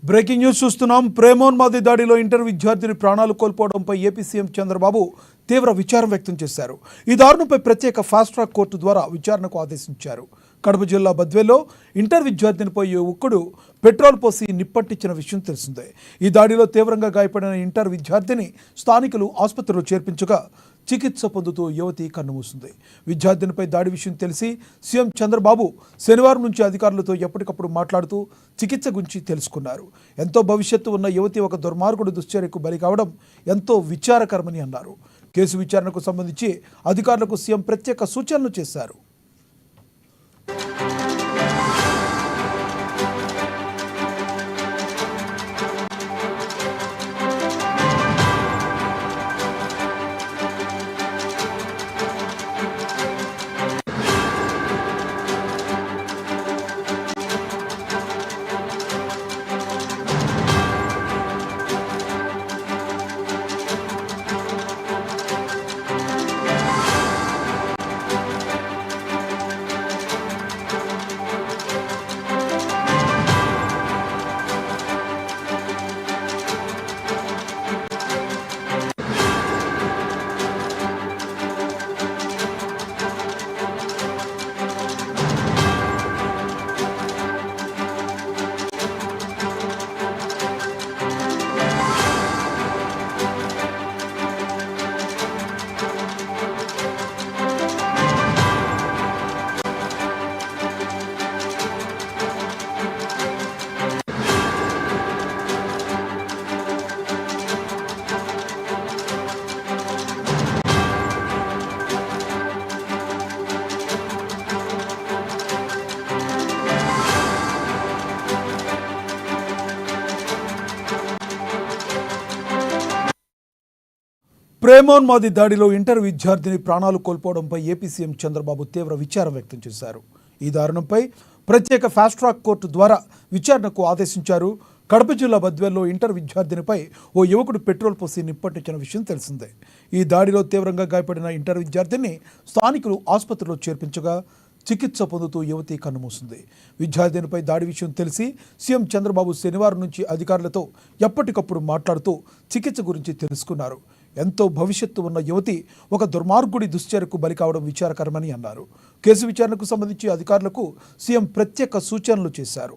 Breaking news చూస్తున్నాం. ప్రేమోన్మాది దాడిలో inter విద్యార్థిని ప్రాణాలు కోల్పోవడంపై ఏపీ సీఎం చంద్రబాబు తీవ్ర విచారం వ్యక్తం చేశారు. ఈ దారుణంపై ప్రత్యేక ఫాస్ట్ ట్రాక్ కోర్టు ద్వారా విచారణకు ఆదేశించారు. కడప జిల్లా బద్వేల్లో ఇంటర్ విద్యార్థినిపై యువకుడు పెట్రోల్ పోసి నిప్పంటించిన విషయం తెలిసిందే. ఈ దాడిలో తీవ్రంగా గాయపడిన ఇంటర్ విద్యార్థిని స్థానికులు ఆసుపత్రిలో చేర్పించగా చికిత్స పొందుతూ యువతి కన్నుమూసింది. విద్యార్థినిపై దాడి విషయం తెలిసి సీఎం చంద్రబాబు శనివారం నుంచి అధికారులతో ఎప్పటికప్పుడు మాట్లాడుతూ చికిత్స గురించి తెలుసుకున్నారు. ఎంతో భవిష్యత్తు ఉన్న యువతి ఒక దుర్మార్గుడు దుశ్చర్యకు బలి కావడం ఎంతో విచారకరమని అన్నారు. కేసు విచారణకు సంబంధించి అధికారులకు సీఎం ప్రత్యేక సూచనలు చేశారు. ప్రేమోన్మాది దాడిలో ఇంటర్ విద్యార్థిని ప్రాణాలు కోల్పోవడంపై ఏపీ సీఎం చంద్రబాబు తీవ్ర విచారం వ్యక్తం చేశారు. ఈ దారుణంపై ప్రత్యేక ఫాస్ట్ ట్రాక్ కోర్టు ద్వారా విచారణకు ఆదేశించారు. కడప జిల్లా బద్వేల్లో ఇంటర్ విద్యార్థినిపై ఓ యువకుడు పెట్రోల్ పోసి నిప్పంటించిన విషయం తెలిసిందే. ఈ దాడిలో తీవ్రంగా గాయపడిన ఇంటర్ విద్యార్థిని స్థానికులు ఆసుపత్రిలో చేర్పించగా చికిత్స పొందుతూ యువతి కన్నుమూసింది. విద్యార్థినిపై దాడి విషయం తెలిసి సీఎం చంద్రబాబు శనివారం నుంచి అధికారులతో ఎప్పటికప్పుడు మాట్లాడుతూ చికిత్స గురించి తెలుసుకున్నారు. ఎంతో భవిష్యత్తు ఉన్న యువతి ఒక దుర్మార్గుడి దుశ్చర్యకు బలి కావడం విచారకరమని అన్నారు. కేసు విచారణకు సంబంధించి అధికారులకు సీఎం ప్రత్యేక సూచనలు చేశారు.